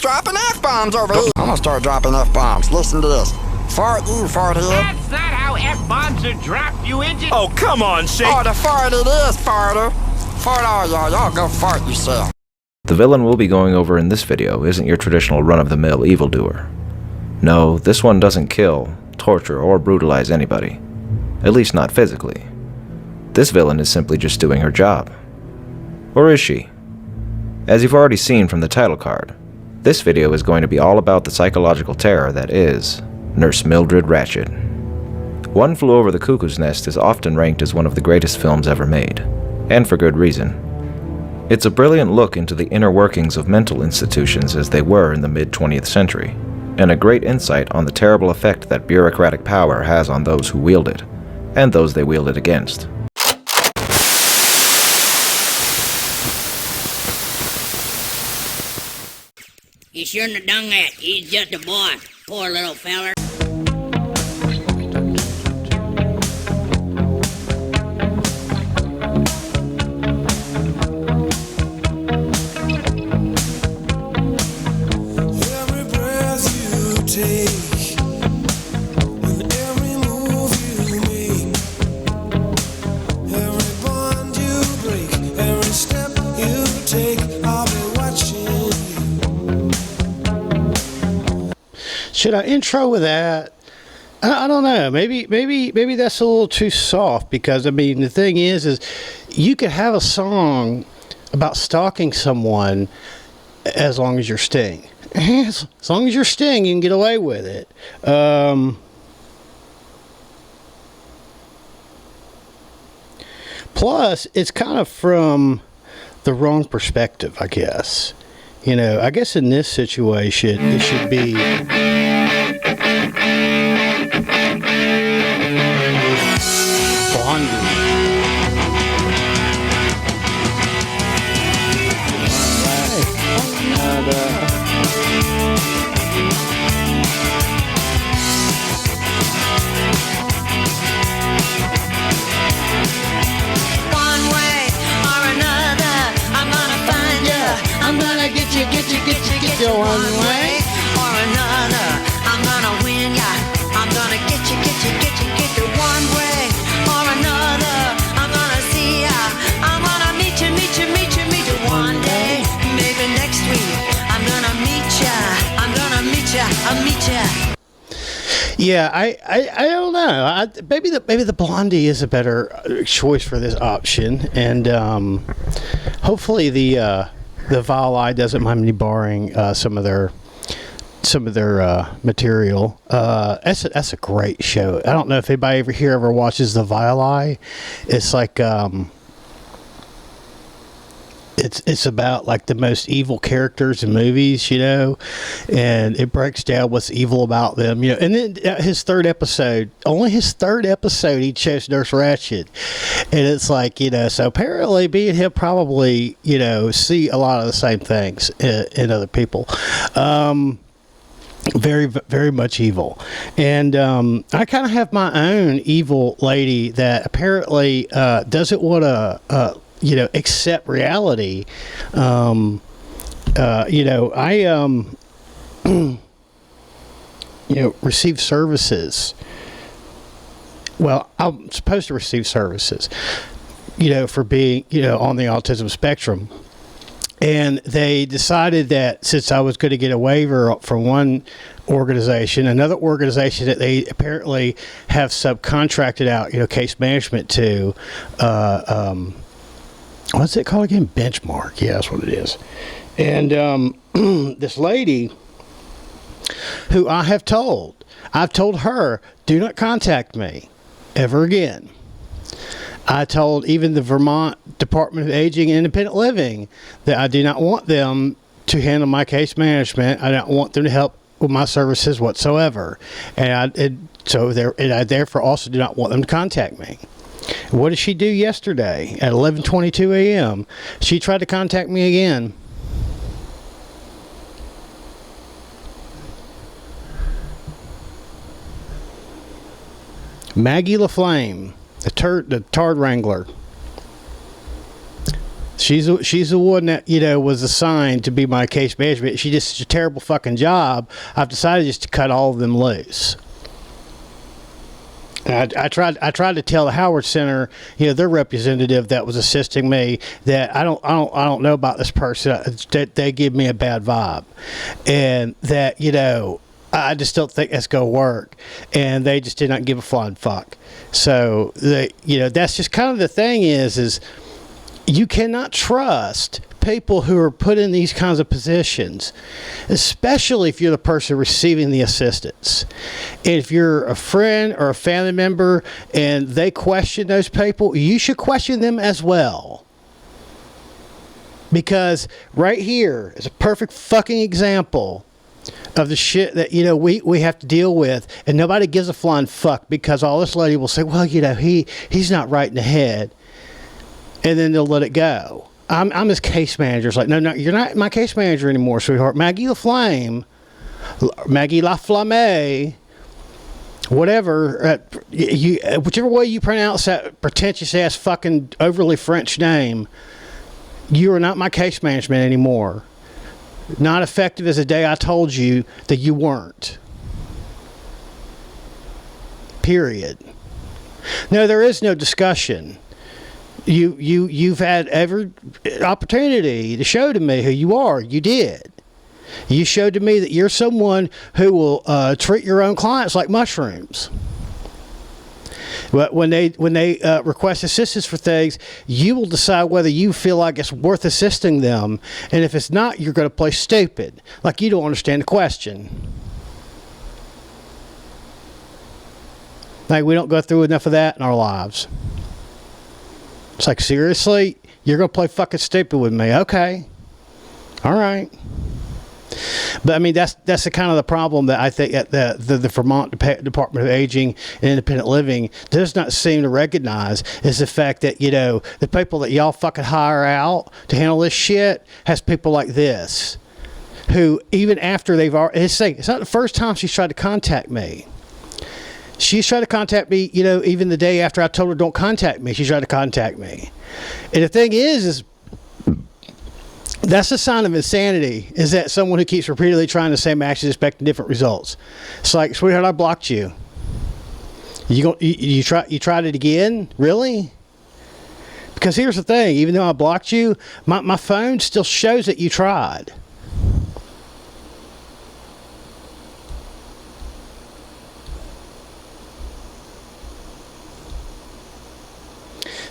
dropping F-bombs over here. I'm gonna start dropping F-bombs. Listen to this. Fart you, fart here. That's not how F-bombs are dropped, you idiot. Oh, come on, Shake. Oh, the fart it is, farter. Fart all y'all. Y'all go fart yourself. The villain we'll be going over in this video isn't your traditional run-of-the-mill evildoer. No, this one doesn't kill, torture, or brutalize anybody. At least not physically. This villain is simply just doing her job. Or is she? As you've already seen from the title card, this video is going to be all about the psychological terror that is Nurse Mildred Ratched. One Flew Over the Cuckoo's Nest is often ranked as one of the greatest films ever made, and for good reason. It's a brilliant look into the inner workings of mental institutions as they were in the mid-20th century, and a great insight on the terrible effect that bureaucratic power has on those who wield it, and those they wield it against. He shouldn't have done that. He's just a boy. Poor little feller. Every breath you take and every move you make, every bond you break, every step you take, I'll be watching. Should I intro with that? I don't know. Maybe that's a little too soft, because I mean the thing is you could have a song about stalking someone as long as you're Sting. As long as you're Sting, you can get away with it. Plus, it's kind of from the wrong perspective, I guess. You know, I guess in this situation, it should be... Blondie. One way or another, I'm gonna find you. I'm gonna get you. One way or another, I'm gonna win ya. I'm gonna get you. One way or another, I'm gonna see ya. I'm gonna meet you. One day, maybe next week, I'm gonna meet ya. I'll meet ya. Yeah, I don't know. Maybe the Blondie is a better choice for this option, and hopefully the Vile doesn't mind me borrowing some of their material. That's a great show. I don't know if anybody ever watches the Vile. It's like it's about like the most evil characters in movies, you know, and it breaks down what's evil about them, you know. And then only his third episode, he chose Nurse Ratched, and it's like, you know, so apparently me and him probably, you know, see a lot of the same things in other people. Very, very much evil. And I kind of have my own evil lady that apparently doesn't want to you know, accept reality. You know, I you know, receive services. Well, I'm supposed to receive services, you know, for being, you know, on the autism spectrum. And they decided that since I was going to get a waiver from one organization, another organization that they apparently have subcontracted out, you know, case management to, what's it called again? Benchmark. Yeah, that's what it is. And this lady who I've told her, do not contact me ever again. I told even the Vermont Department of Aging and Independent Living that I do not want them to handle my case management. I don't want them to help with my services whatsoever. And I therefore also do not want them to contact me. What did she do yesterday at 11:22 a.m.? She tried to contact me again. Maggie LaFlame, the Tard Wrangler. She's the one that, you know, was assigned to be my case management. She did such a terrible fucking job. I've decided just to cut all of them loose. And I tried to tell the Howard Center, you know, their representative that was assisting me, that I don't know about this person, that they give me a bad vibe, and that, you know, I just don't think that's gonna work, and they just did not give a flying fuck. So you know, that's just kind of the thing is you cannot trust people who are put in these kinds of positions, especially if you're the person receiving the assistance. And if you're a friend or a family member and they question those people, you should question them as well. Because right here is a perfect fucking example of the shit that, you know, we have to deal with, and nobody gives a flying fuck, because all this lady will say, well, you know, he's not right in the head, and then they'll let it go. I'm his case manager. It's like, no, you're not my case manager anymore, sweetheart. Maggie LaFlamme, Maggie LaFlamme, whatever, whichever way you pronounce that pretentious ass fucking overly French name, you are not my case management anymore. Not effective as the day I told you that you weren't. Period. No, there is no discussion. You've had every opportunity to show to me who you are. You did. You showed to me that you're someone who will treat your own clients like mushrooms. But when they request assistance for things, you will decide whether you feel like it's worth assisting them, and if it's not, you're going to play stupid, like you don't understand the question. Like, we don't go through enough of that in our lives. It's like, seriously? You're going to play fucking stupid with me? Okay. All right. But, I mean, that's the kind of the problem that I think that the Vermont Department of Aging and Independent Living does not seem to recognize, is the fact that, you know, the people that y'all fucking hire out to handle this shit has people like this, who, even after they've already, it's not the first time she's tried to contact me. She's tried to contact me, you know, even the day after I told her don't contact me, she's tried to contact me. And the thing is that's a sign of insanity, is that someone who keeps repeatedly trying the same action expecting different results. It's like, sweetheart, I blocked you. You tried it again? Really? Because here's the thing, even though I blocked you, my phone still shows that you tried.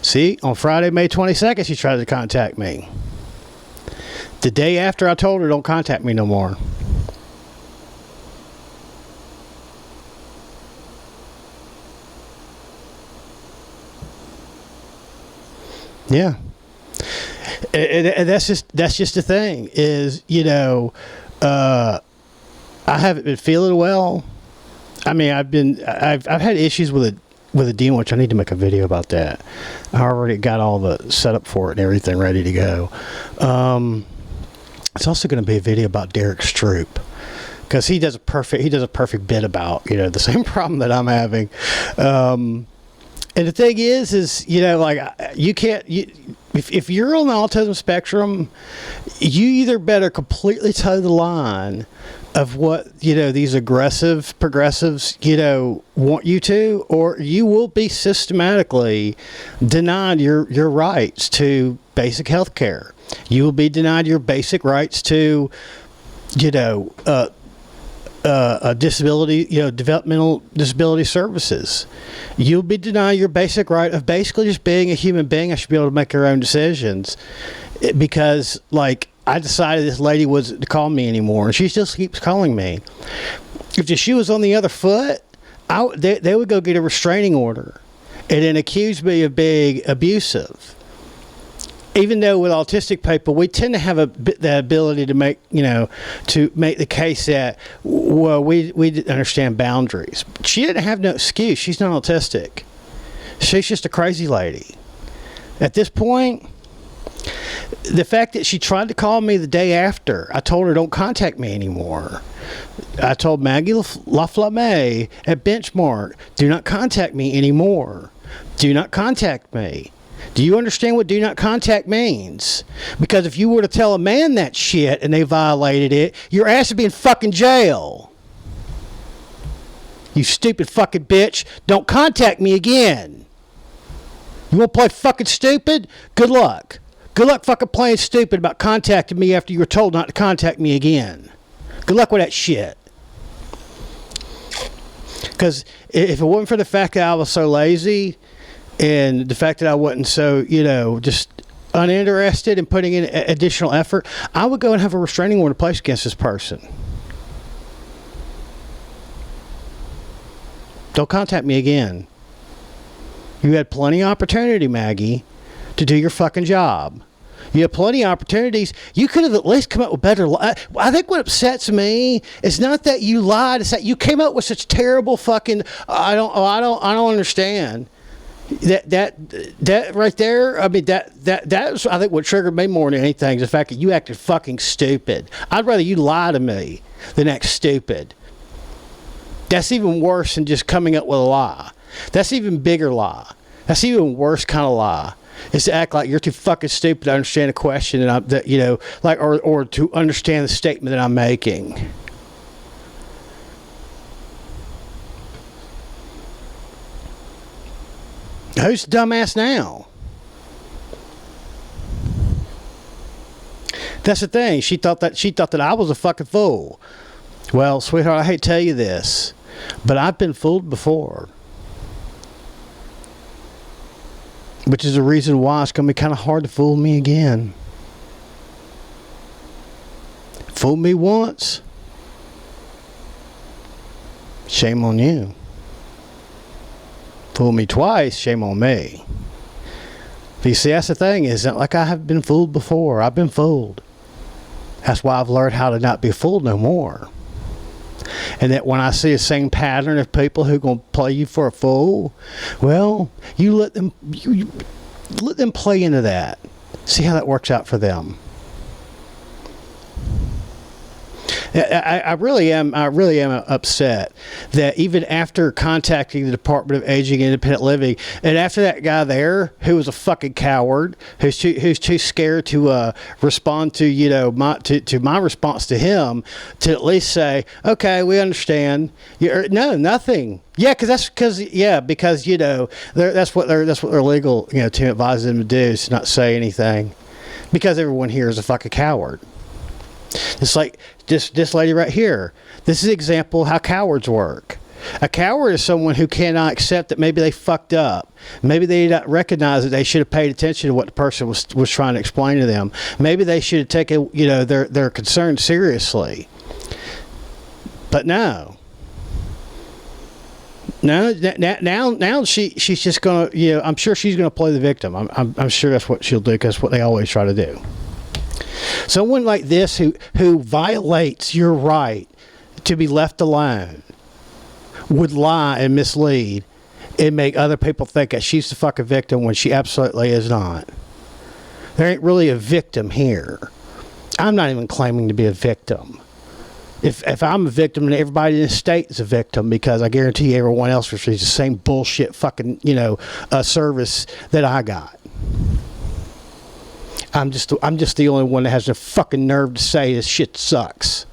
See, on Friday, May 22nd, she tried to contact me. The day after I told her, don't contact me no more. Yeah. And that's just the thing, is, you know, I haven't been feeling well. I mean, I've had issues with a demon, which I need to make a video about that. I already got all the setup for it and everything ready to go. It's also going to be a video about Derek Stroop, because he does a perfect bit about, you know, the same problem that I'm having. And the thing is, you know, like, you can't, if you're on the autism spectrum, you either better completely toe the line of what, you know, these aggressive progressives, you know, want you to, or you will be systematically denied your rights to basic health care. You will be denied your basic rights to, you know, a disability, you know, developmental disability services. You'll be denied your basic right of basically just being a human being. I should be able to make your own decisions, because, like, I decided this lady wasn't to call me anymore, and she still keeps calling me. If the shoe was on the other foot, they would go get a restraining order and then accuse me of being abusive. Even though with autistic people, we tend to have the ability to make the case that, well, we understand boundaries. She didn't have no excuse. She's not autistic. She's just a crazy lady. At this point, the fact that she tried to call me the day after I told her don't contact me anymore. I told Maggie LaFlamme at Benchmark, do not contact me anymore. Do not contact me. Do you understand what do not contact means? Because if you were to tell a man that shit and they violated it, your ass would be in fucking jail. You stupid fucking bitch. Don't contact me again. You want to play fucking stupid? Good luck. Good luck fucking playing stupid about contacting me after you were told not to contact me again. Good luck with that shit. Because if it wasn't for the fact that I was so lazy and the fact that I wasn't so, just uninterested in putting in additional effort, I would go and have a restraining order placed against this person. Don't contact me again. You had plenty of opportunity, Maggie, to do your fucking job. You had plenty of opportunities. You could have at least come up with better. I think what upsets me is not that you lied; it's that you came up with such terrible fucking. I don't understand. That right there. I mean that's I think what triggered me more than anything is the fact that you acted fucking stupid. I'd rather you lie to me than act stupid. That's even worse than just coming up with a lie. That's even bigger lie. That's even worse kind of lie. Is to act like you're too fucking stupid to understand a question or to understand the statement that I'm making. Who's the dumbass now? That's the thing. She thought that I was a fucking fool. Well, sweetheart, I hate to tell you this, but I've been fooled before. Which is the reason why it's going to be kind of hard to fool me again. Fool me once. Shame on you. Fool me twice. Shame on me. But you see, that's the thing. It's not like I have been fooled before. I've been fooled. That's why I've learned how to not be fooled no more. And that when I see the same pattern of people who are going to play you for a fool, well, you let them play into that. See how that works out for them. I really am upset that even after contacting the Department of Aging and Independent Living, and after that guy there who was a fucking coward, who's too scared to respond to my response to him, to at least say, okay, we understand. No, nothing. Yeah, because that's what their legal team advises them to do, is to not say anything, because everyone here is a fucking coward. It's like this lady right here. This is an example of how cowards work. A coward is someone who cannot accept that maybe they fucked up. Maybe they did not recognize that they should have paid attention to what the person was trying to explain to them. Maybe they should have taken their concern seriously. But no. Now she's just gonna I'm sure she's gonna play the victim. I'm sure that's what she'll do, because that's what they always try to do. Someone like this who violates your right to be left alone would lie and mislead and make other people think that she's the fucking victim when she absolutely is not. There ain't really a victim here. I'm not even claiming to be a victim. If I'm a victim, then everybody in the state is a victim, because I guarantee you everyone else receives the same bullshit fucking service that I got. I'm just the only one that has the fucking nerve to say this shit sucks.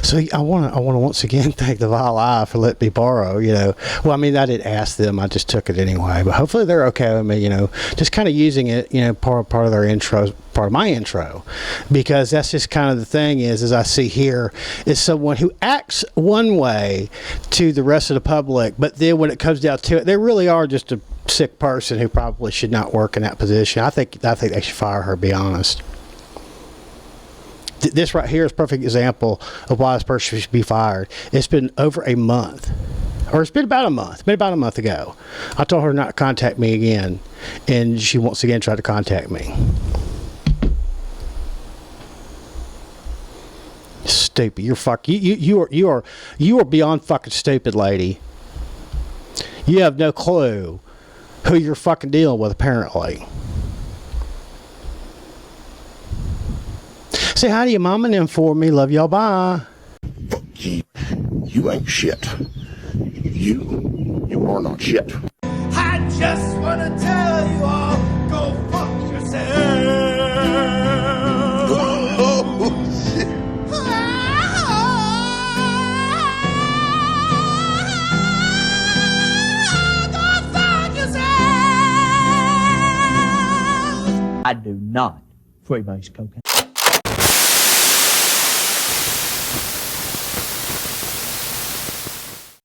So I want to once again thank the Vile Eye for letting me borrow. Well, I mean, I didn't ask them; I just took it anyway. But hopefully they're okay with me. Just kind of using it. Part of their intro, part of my intro, because that's just kind of the thing. As I see here, is someone who acts one way to the rest of the public, but then when it comes down to it, they really are just a sick person who probably should not work in that position. I think they should fire her, to be honest. This right here is a perfect example of why this person should be fired. It's been over a month. Or it's been about a month. It's been about a month ago. I told her not to contact me again, and she once again tried to contact me. Stupid. You are beyond fucking stupid, lady. You have no clue who you're fucking dealing with, apparently. Say hi to your mom and them for me. Love y'all. Bye. You ain't shit. You or not shit. I just wanna tell you all, go fuck yourself. Oh, shit. I do not freebase cocaine.